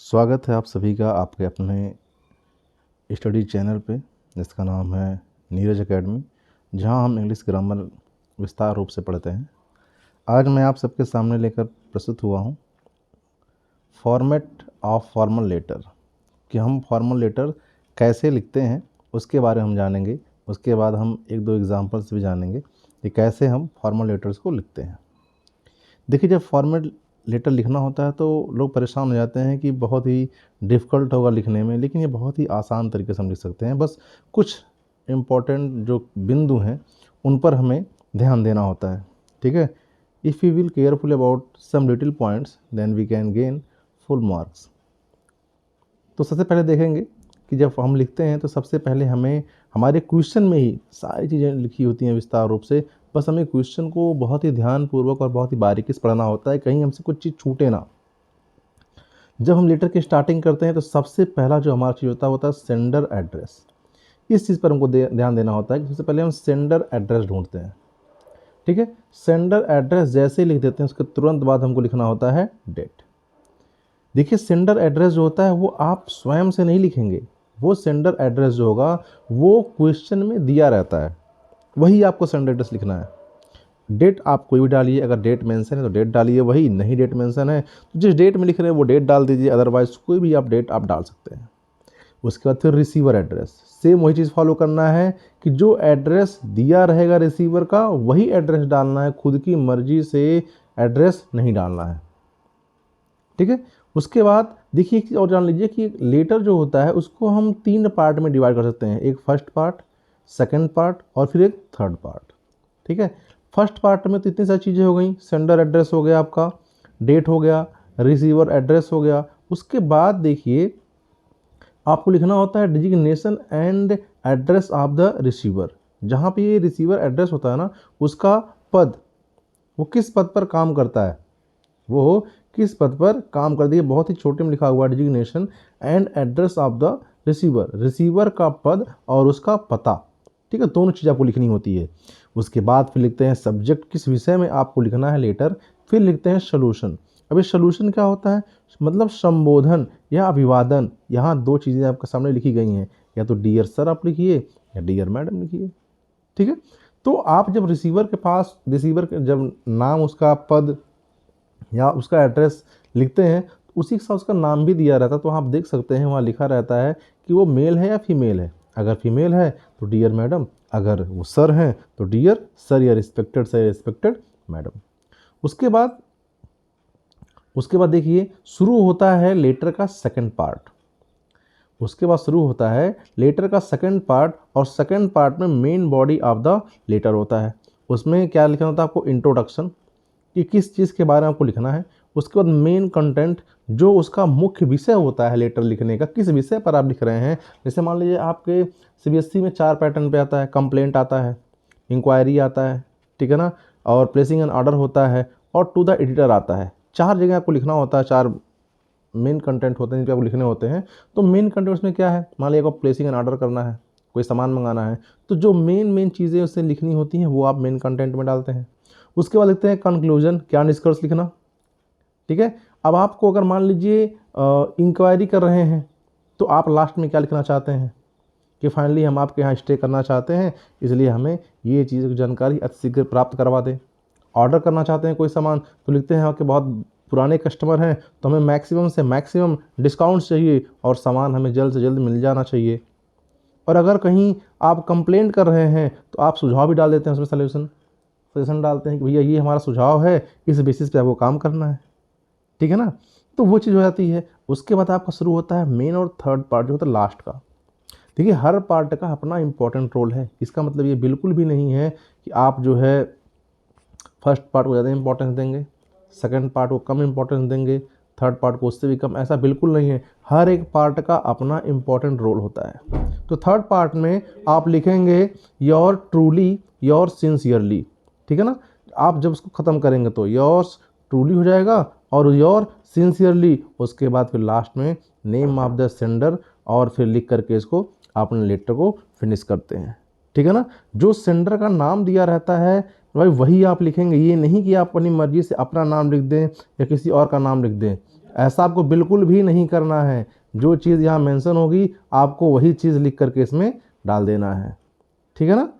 स्वागत है आप सभी का आपके अपने स्टडी चैनल पे, जिसका नाम है नीरज एकेडमी, जहां हम इंग्लिश ग्रामर विस्तार रूप से पढ़ते हैं। आज मैं आप सबके सामने लेकर प्रस्तुत हुआ हूं फॉर्मेट ऑफ फॉर्मल लेटर, कि हम फॉर्मल लेटर कैसे लिखते हैं उसके बारे में हम जानेंगे। उसके बाद हम एक दो एग्जांपल्स भी जानेंगे कि कैसे हम फॉर्मल लेटर्स को लिखते हैं। देखिए, जब फॉर्मेट लेटर लिखना होता है तो लोग परेशान हो जाते हैं कि बहुत ही डिफ़िकल्ट होगा लिखने में, लेकिन ये बहुत ही आसान तरीके से हम लिख सकते हैं। बस कुछ इम्पोर्टेंट जो बिंदु हैं उन पर हमें ध्यान देना होता है, ठीक है। If you will careful about some little points then we can gain full marks. तो सबसे पहले देखेंगे कि जब हम लिखते हैं तो सबसे पहले हमें हमारे क्वेश्चन में ही सारी चीज़ें लिखी होती हैं विस्तार रूप से। बस हमें क्वेश्चन को बहुत ही ध्यानपूर्वक और बहुत ही बारीकी से पढ़ना होता है, कहीं हमसे कुछ चीज़ छूटे ना। जब हम लेटर की स्टार्टिंग करते हैं तो सबसे पहला जो हमारा चीज़ होता है सेंडर एड्रेस। इस चीज़ पर हमको ध्यान देना होता है कि सबसे पहले हम सेंडर एड्रेस ढूंढते हैं, ठीक है। सेंडर एड्रेस जैसे ही लिख देते हैं उसके तुरंत बाद हमको लिखना होता है डेट। देखिए, सेंडर एड्रेस जो होता है वो आप स्वयं से नहीं लिखेंगे, वो सेंडर एड्रेस जो होगा वो क्वेश्चन में दिया रहता है, वही आपको सेंडर एड्रेस लिखना है। डेट आप कोई भी डालिए, अगर डेट मेंशन है तो डेट डालिए वही, नहीं डेट मेंशन है तो जिस डेट में लिख रहे हैं वो डेट डाल दीजिए, अदरवाइज कोई भी आप डेट आप डाल सकते हैं। उसके बाद फिर रिसीवर एड्रेस, सेम वही चीज़ फॉलो करना है कि जो एड्रेस दिया रहेगा रिसीवर का वही एड्रेस डालना है, खुद की मर्जी से एड्रेस नहीं डालना है, ठीक है। उसके बाद देखिए एक चीज़ और जान लीजिए कि लेटर जो होता है उसको हम 3 पार्ट में डिवाइड कर सकते हैं, एक फर्स्ट पार्ट, सेकंड पार्ट और फिर एक थर्ड पार्ट, ठीक है। फर्स्ट पार्ट में तो इतनी सारी चीज़ें हो गई, सेंडर एड्रेस हो गया आपका, डेट हो गया, रिसीवर एड्रेस हो गया। उसके बाद देखिए आपको लिखना होता है designation and address of the receiver. जहाँ पे ये रिसीवर एड्रेस होता है ना, उसका पद, वो किस पद पर काम करता है, वो किस पद पर काम कर दिए, बहुत ही छोटे में लिखा हुआ है designation and address of the receiver, receiver का पद और उसका पता, ठीक है। दोनों चीज़ आपको लिखनी होती है। उसके बाद फिर लिखते हैं सब्जेक्ट, किस विषय में आपको लिखना है लेटर। फिर लिखते हैं सोल्यूशन। अब ये सोल्यूशन क्या होता है, मतलब संबोधन या अभिवादन। यहाँ 2 चीज़ें आपके सामने लिखी गई हैं, या तो डियर सर आप लिखिए या डियर मैडम लिखिए, ठीक है। तो आप जब रिसीवर के पास, रिसीवर के जब नाम, उसका पद या उसका एड्रेस लिखते हैं तो उसी के साथ उसका नाम भी दिया रहता है। तो आप देख सकते हैं वहाँ लिखा रहता है कि वो मेल है या फीमेल है। अगर फीमेल है तो डियर मैडम, अगर वो सर हैं तो डियर सर या रिस्पेक्टेड सर या रिस्पेक्टेड मैडम। उसके बाद देखिए शुरू होता है लेटर का सेकंड पार्ट। उसके बाद शुरू होता है लेटर का सेकंड पार्ट, और सेकंड पार्ट में main body of the letter होता है। उसमें क्या लिखना होता है आपको, इंट्रोडक्शन, कि किस चीज़ के बारे में आपको लिखना है। उसके बाद मेन कंटेंट, जो उसका मुख्य विषय होता है लेटर लिखने का, किस विषय पर आप लिख रहे हैं। जैसे मान लीजिए आपके सीबीएसई में 4 पैटर्न पे आता है, कंप्लेंट आता है, इंक्वायरी आता है, ठीक है ना, और प्लेसिंग एन ऑर्डर होता है, और टू द एडिटर आता है। 4 जगह आपको लिखना होता है, 4 मेन कंटेंट होते हैं जिन पे आपको लिखने होते हैं। तो मेन कंटेंट उसमें क्या है, मान लीजिए आपको प्लेसिंग एन ऑर्डर करना है, कोई सामान मंगाना है, तो जो मेन चीज़ें उससे लिखनी होती हैं वो आप मेन कंटेंट में डालते हैं। उसके बाद लिखते हैं कंक्लूजन, क्या निष्कर्ष लिखना, ठीक है। अब आपको अगर मान लीजिए इंक्वायरी कर रहे हैं तो आप लास्ट में क्या लिखना चाहते हैं कि फाइनली हम आपके यहाँ स्टे करना चाहते हैं, इसलिए हमें ये चीज़ की जानकारी अतिशीघ्र प्राप्त करवा दें। ऑर्डर करना चाहते हैं कोई सामान तो लिखते हैं कि बहुत पुराने कस्टमर हैं तो हमें मैक्सिमम से मैक्सिमम डिस्काउंट चाहिए और सामान हमें जल्द से जल्द मिल जाना चाहिए। और अगर कहीं आप कंप्लेंट कर रहे हैं तो आप सुझाव भी डाल देते हैं, उसमें सजेशन डालते हैं कि भैया ये हमारा सुझाव है, इस बेसिस पे आपको काम करना है, ठीक है ना। तो वो चीज़ हो जाती है। उसके बाद आपका शुरू होता है मेन और थर्ड पार्ट जो होता है लास्ट का। देखिए, हर पार्ट का अपना इंपॉर्टेंट रोल है। इसका मतलब ये बिल्कुल भी नहीं है कि आप जो है फर्स्ट पार्ट को ज़्यादा इंपॉर्टेंस देंगे, सेकंड पार्ट को कम इंपॉर्टेंस देंगे, थर्ड पार्ट को उससे भी कम, ऐसा बिल्कुल नहीं है। हर एक पार्ट का अपना इंपॉर्टेंट रोल होता है। तो थर्ड पार्ट में आप लिखेंगे योर ट्रूली, योर सिंसियरली, ठीक है ना। आप जब उसको ख़त्म करेंगे तो योर्स ट्रूली हो जाएगा और योर सिंसियरली, उसके बाद फिर लास्ट में नेम ऑफ द सेंडर, और फिर लिख करके इसको अपने लेटर को फिनिश करते हैं, ठीक है ना। जो सेंडर का नाम दिया रहता है भाई वही आप लिखेंगे, ये नहीं कि आप अपनी मर्जी से अपना नाम लिख दें या किसी और का नाम लिख दें। ऐसा आपको बिल्कुल भी नहीं करना है। जो चीज़ यहाँ मेंशन होगी आपको वही चीज़ लिख करके इसमें डाल देना है, ठीक है ना।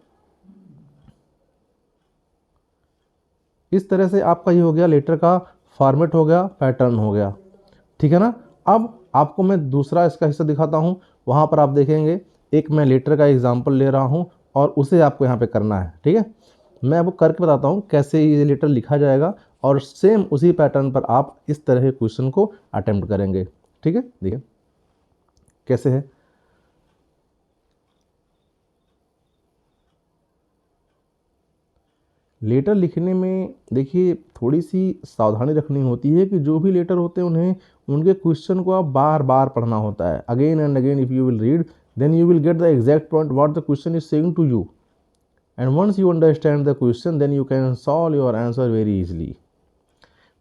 इस तरह से आपका ये हो गया लेटर का फॉर्मेट हो गया, पैटर्न हो गया, ठीक है ना। अब आपको मैं दूसरा इसका हिस्सा दिखाता हूँ, वहाँ पर आप देखेंगे एक मैं लेटर का एग्जांपल ले रहा हूँ और उसे आपको यहाँ पे करना है, ठीक है। मैं आपको करके बताता हूँ कैसे ये लेटर लिखा जाएगा और सेम उसी पैटर्न पर आप इस तरह के क्वेश्चन को अटेम्प्ट करेंगे, ठीक है। देखिए कैसे है। लेटर लिखने में देखिए थोड़ी सी सावधानी रखनी होती है कि जो भी लेटर होते हैं उन्हें उनके क्वेश्चन को आप बार बार पढ़ना होता है। Again and again if you will read then you will get the exact point what the question is saying to you, and once you understand the question then you can solve your answer very easily.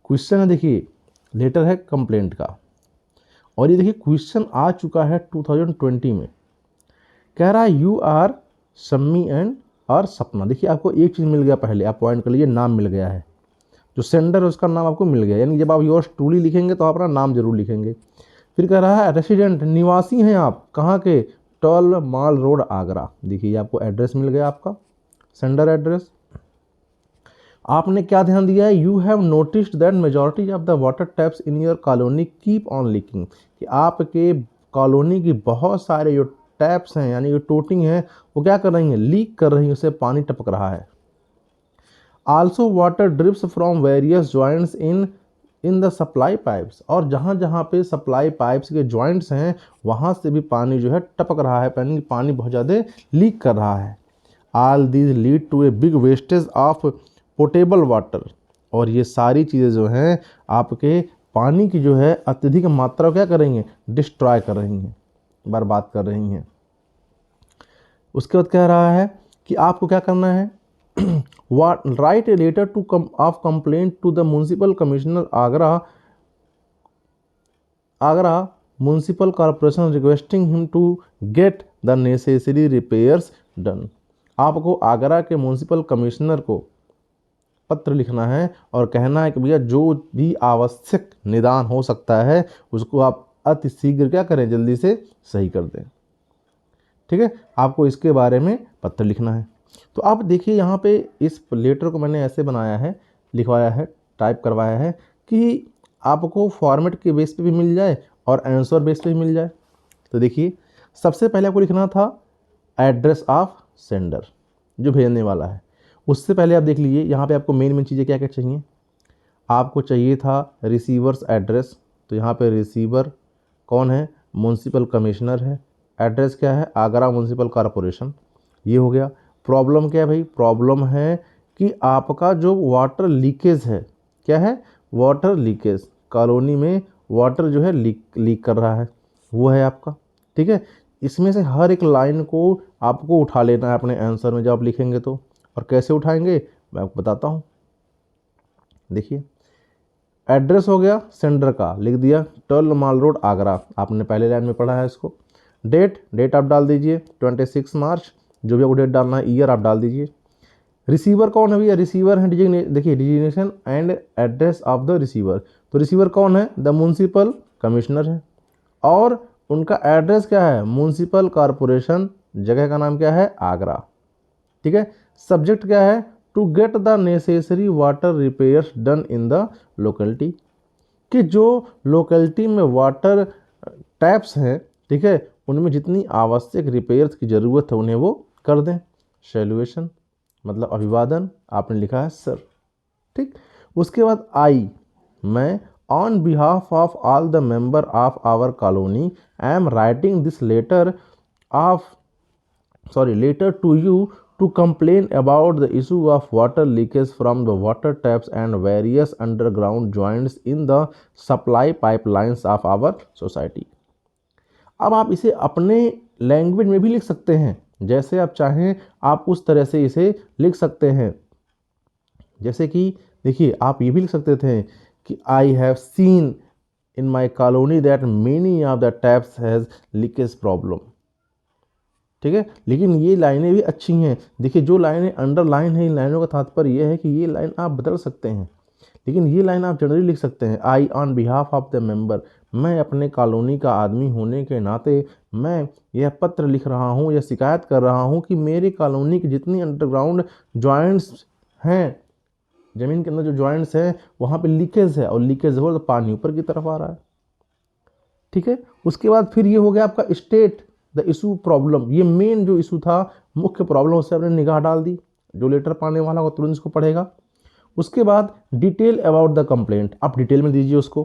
Question है देखिए, letter है complaint का, और ये देखिए question आ चुका है 2020 में। कह रहा है यू आर सम्मी एंड और सपना। देखिए आपको एक चीज़ मिल गया, पहले आप पॉइंट कर लीजिए, नाम मिल गया है। जो सेंडर है उसका नाम आपको मिल गया, यानी जब आप योर्स ट्रूली लिखेंगे तो आप अपना नाम जरूर लिखेंगे। फिर कह रहा है रेसिडेंट, निवासी हैं आप, कहाँ के, टॉल माल रोड आगरा। देखिए आपको एड्रेस मिल गया, आपका सेंडर एड्रेस। आपने क्या ध्यान दिया है, you have noticed that majority of the water taps in your colony keep on leaking, कि आपके कॉलोनी की बहुत सारे जो टैप्स हैं यानी जो टोटिंग है वो क्या कर रही हैं, लीक कर रही हैं, उससे पानी टपक रहा है। Also water drips from various joints in the supply pipes, और जहाँ जहाँ पे सप्लाई पाइप्स के जॉइंट्स हैं वहाँ से भी पानी जो है टपक रहा है, यानी पानी बहुत ज़्यादा लीक कर रहा है। All these lead to a big wastage of potable water, और ये सारी चीज़ें जो हैं आपके पानी की जो है अत्यधिक मात्रा क्या कर रही हैं, डिस्ट्रॉय कर रही हैं, बर्बाद कर रही हैं। उसके बाद कह रहा है कि आपको क्या करना है, write a letter to of complaint to the municipal commissioner Agra municipal corporation requesting him to get the necessary repairs done. आपको आगरा के म्यूनसिपल कमिश्नर को पत्र लिखना है और कहना है कि भैया जो भी आवश्यक निदान हो सकता है उसको आप अति शीघ्र क्या करें, जल्दी से सही कर दें, ठीक है। आपको इसके बारे में पत्र लिखना है। तो आप देखिए यहाँ पे इस लेटर को मैंने ऐसे बनाया है, लिखवाया है, टाइप करवाया है कि आपको फॉर्मेट के बेस पे भी मिल जाए और आंसर बेस पे भी मिल जाए। तो देखिए सबसे पहले आपको लिखना था एड्रेस ऑफ सेंडर, जो भेजने वाला है। उससे पहले आप देख लीजिए यहाँ पे आपको मेन चीज़ें क्या क्या चाहिए। आपको चाहिए था रिसीवर्स एड्रेस, तो यहाँ पे रिसीवर कौन है, म्यूनसिपल कमिश्नर है। एड्रेस क्या है, आगरा म्यूनसिपल कॉरपोरेशन, ये हो गया। प्रॉब्लम क्या है भाई, प्रॉब्लम है कि आपका जो वाटर लीकेज है, क्या है, वाटर लीकेज, कॉलोनी में वाटर जो है लीक कर रहा है, वो है आपका, ठीक है। इसमें से हर एक लाइन को आपको उठा लेना है अपने आंसर में जब आप लिखेंगे तो, और कैसे उठाएंगे मैं आपको बताता हूँ। देखिए एड्रेस हो गया सेंडर का, लिख दिया टर्ल माल रोड आगरा, आपने पहले लाइन में पढ़ा है इसको। डेट आप डाल दीजिए 26 मार्च, जो भी आपको डेट डालना है, ईयर आप डाल दीजिए। रिसीवर कौन है भैया, रिसीवर है देखिए designation and address of the receiver, तो रिसीवर कौन है, द म्यूनसिपल कमिश्नर है, और उनका एड्रेस क्या है, म्यूनसिपल कॉरपोरेशन, जगह का नाम क्या है, आगरा, ठीक है। सब्जेक्ट क्या है, to get the necessary water repairs done in the locality, कि जो लोकेलिटी में वाटर टैप्स हैं, ठीक है, उनमें जितनी आवश्यक रिपेयर्स की ज़रूरत है उन्हें वो कर दें। सैल्यूएशन मतलब अभिवादन, आपने लिखा है सर, ठीक। उसके बाद आई, मैं on behalf of all the member of our colony I am writing this letter to you to complain about the issue of water leakage from the water taps and various underground joints in the supply pipelines of our society। अब आप इसे अपने language में भी लिख सकते हैं, जैसे आप चाहें आप उस तरह से इसे लिख सकते हैं। जैसे कि देखिए आप ये भी लिख सकते थे कि I have seen in my colony that many of the taps has leakage problem, ठीक है। लेकिन ये लाइनें भी अच्छी हैं, देखिए जो लाइनें अंडरलाइन है इन लाइनों का तात्पर्य यह है कि ये लाइन आप बदल सकते हैं, लेकिन ये लाइन आप जनरली लिख सकते हैं, I on behalf of the member, मैं अपने कॉलोनी का आदमी होने के नाते मैं यह पत्र लिख रहा हूँ या शिकायत कर रहा हूँ कि मेरी कॉलोनी की जितनी अंडरग्राउंड जॉइंट्स हैं, ज़मीन के अंदर जो जॉइंट्स हैं वहाँ पे लीकेज है, और लीकेज हो तो पानी ऊपर की तरफ आ रहा है। ठीक है, उसके बाद फिर ये हो गया आपका स्टेट द इशू प्रॉब्लम, ये मेन जो इशू था, मुख्य प्रॉब्लम, उससे आपने निगाह डाल दी। जो लेटर पाने वाला वो तुरंत इसको पढ़ेगा। उसके बाद डिटेल अबाउट द कंप्लेंट, आप डिटेल में दीजिए उसको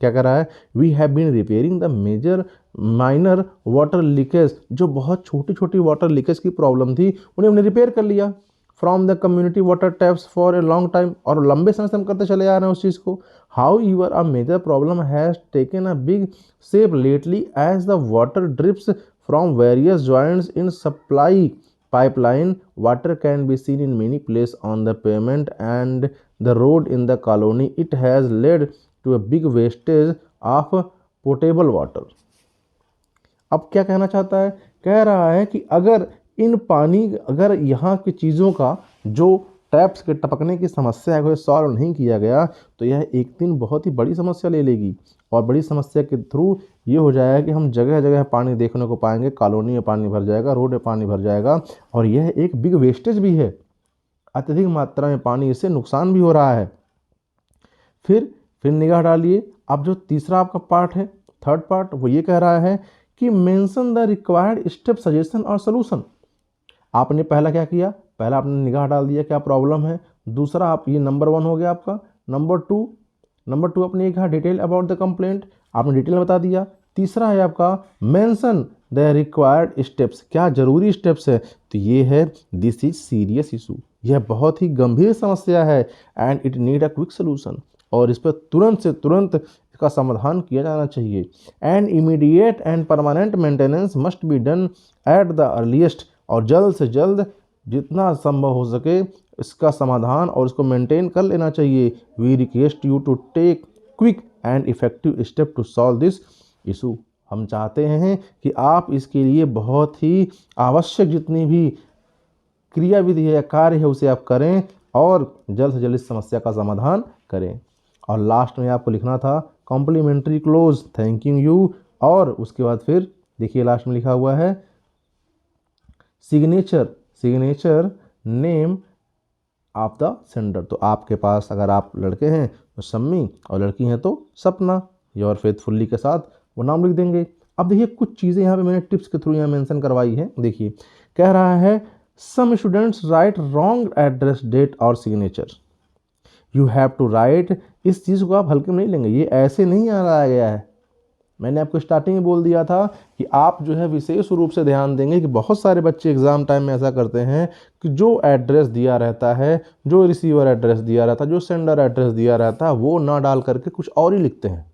क्या कर रहा है, we have been repairing the major minor water leakage, जो बहुत छोटी छोटी वाटर लीकेज की प्रॉब्लम थी उन्हें हमने रिपेयर कर लिया, from the community water taps for a long time, और लंबे समय से हम करते चले आ रहे हैं उस चीज़ को। How your a major problem has taken a big shape lately as the water drips from various joints in supply pipeline, water can be seen in many places on the pavement and the road in the colony. It has led to a big wastage of potable water. अब क्या कहना चाहता है, कह रहा है कि अगर यहाँ की चीज़ों का जो टैप्स के टपकने की समस्या है वो सॉल्व नहीं किया गया तो यह एक दिन बहुत ही बड़ी समस्या ले लेगी, और बड़ी समस्या के थ्रू ये हो जाएगा कि हम जगह जगह पानी देखने को पाएंगे, कॉलोनी में पानी भर जाएगा, रोड में पानी भर जाएगा, और यह एक बिग वेस्टेज भी है, अत्यधिक मात्रा में पानी, इससे नुकसान भी हो रहा है। फिर निगाह डालिए, अब जो तीसरा आपका पार्ट है, थर्ड पार्ट, वो ये कह रहा है कि mention the required step, suggestion और सोल्यूशन। आपने पहला क्या किया, पहला आपने निगाह डाल दिया क्या प्रॉब्लम है, दूसरा आप ये नंबर 1 हो गया आपका, नंबर टू आपने ये कहा डिटेल अबाउट द कंप्लेंट, आपने डिटेल बता दिया। तीसरा है आपका मेंशन द रिक्वायर्ड स्टेप्स, क्या जरूरी स्टेप्स है, तो ये है दिस इज सीरियस इशू, यह बहुत ही गंभीर समस्या है, and it need a quick solution, और इस पर तुरंत से तुरंत इसका समाधान किया जाना चाहिए। And immediate and permanent maintenance must be done at the earliest, और जल्द से जल्द जितना संभव हो सके इसका समाधान और इसको मेंटेन कर लेना चाहिए। We request you to take quick and effective step to solve this issue, हम चाहते हैं कि आप इसके लिए बहुत ही आवश्यक जितनी भी क्रियाविधि है या कार्य है उसे आप करें, और जल्द से जल्द इस समस्या का समाधान करें। और लास्ट में आपको लिखना था कॉम्प्लीमेंट्री क्लोज थैंकिंग यू, और उसके बाद फिर देखिए लास्ट में लिखा हुआ है signature name of the sender, तो आपके पास अगर आप लड़के हैं तो सम्मी और लड़की हैं तो सपना, योर फेथफुल्ली के साथ वो नाम लिख देंगे। अब देखिए कुछ चीज़ें यहाँ पे मैंने टिप्स के थ्रू यहाँ मेंशन करवाई है। देखिए कह रहा है some students write wrong address date और signature, you have to write, इस चीज़ को आप हल्के में नहीं लेंगे, ये ऐसे नहीं आ रहा गया है। मैंने आपको स्टार्टिंग में बोल दिया था कि आप जो है विशेष रूप से ध्यान देंगे कि बहुत सारे बच्चे एग्ज़ाम टाइम में ऐसा करते हैं कि जो एड्रेस दिया रहता है, जो रिसीवर एड्रेस दिया रहता है, जो सेंडर एड्रेस दिया रहता है, वो ना डाल करके कुछ और ही लिखते हैं।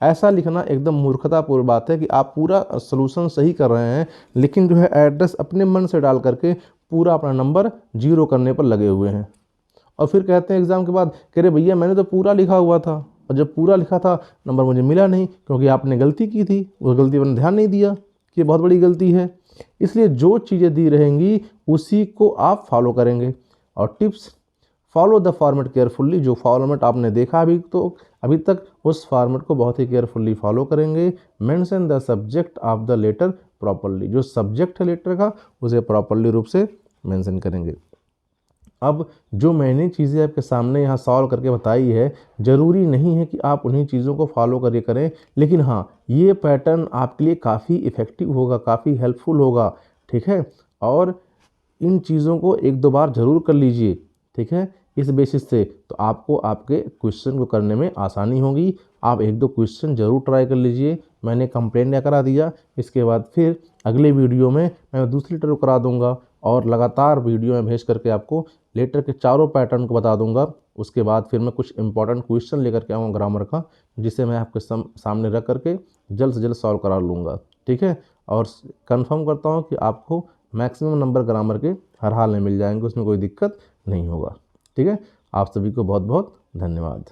ऐसा लिखना एकदम मूर्खतापूर्ण बात है कि आप पूरा सलूशन सही कर रहे हैं, लेकिन जो है एड्रेस अपने मन से डाल करके पूरा अपना नंबर 0 करने पर लगे हुए हैं। और फिर कहते हैं एग्ज़ाम के बाद, कह रहे भैया मैंने तो पूरा लिखा हुआ था, और जब पूरा लिखा था नंबर मुझे मिला नहीं क्योंकि आपने गलती की थी, उस गलती पर ध्यान नहीं दिया कि ये बहुत बड़ी गलती है। इसलिए जो चीज़ें दी रहेंगी उसी को आप फॉलो करेंगे। और tips, follow the format carefully, जो फॉर्मेट आपने देखा अभी तक उस फॉर्मेट को बहुत ही केयरफुल्ली फॉलो करेंगे। Mention the subject of the letter properly, जो सब्जेक्ट है लेटर का उसे प्रॉपरली रूप से मेंशन करेंगे। अब जो मैंने चीज़ें आपके सामने यहाँ सॉल्व करके बताई है, ज़रूरी नहीं है कि आप उन्हीं चीज़ों को फॉलो करके करें, लेकिन हाँ ये पैटर्न आपके लिए काफ़ी इफ़ेक्टिव होगा, काफ़ी हेल्पफुल होगा, ठीक है। और इन चीज़ों को 1-2 बार ज़रूर कर लीजिए, ठीक है। इस बेसिस से तो आपको आपके क्वेश्चन को करने में आसानी होगी। आप 1-2 क्वेश्चन ज़रूर ट्राई कर लीजिए। मैंने कंप्लेंट करा दिया, इसके बाद फिर अगले वीडियो में मैं दूसरी लेटर को करा दूंगा, और लगातार वीडियो में भेज करके आपको लेटर के चारों पैटर्न को बता दूंगा। उसके बाद फिर मैं कुछ इंपॉर्टेंट क्वेश्चन लेकर के आऊँगा ग्रामर का, जिसे मैं आपके सामने रख करके जल्द से जल्द सॉल्व करा लूँगा, ठीक है। और कंफर्म करता हूँ कि आपको मैक्सिमम नंबर ग्रामर के हर हाल में मिल जाएंगे, उसमें कोई दिक्कत नहीं होगा, ठीक है। आप सभी को बहुत बहुत धन्यवाद।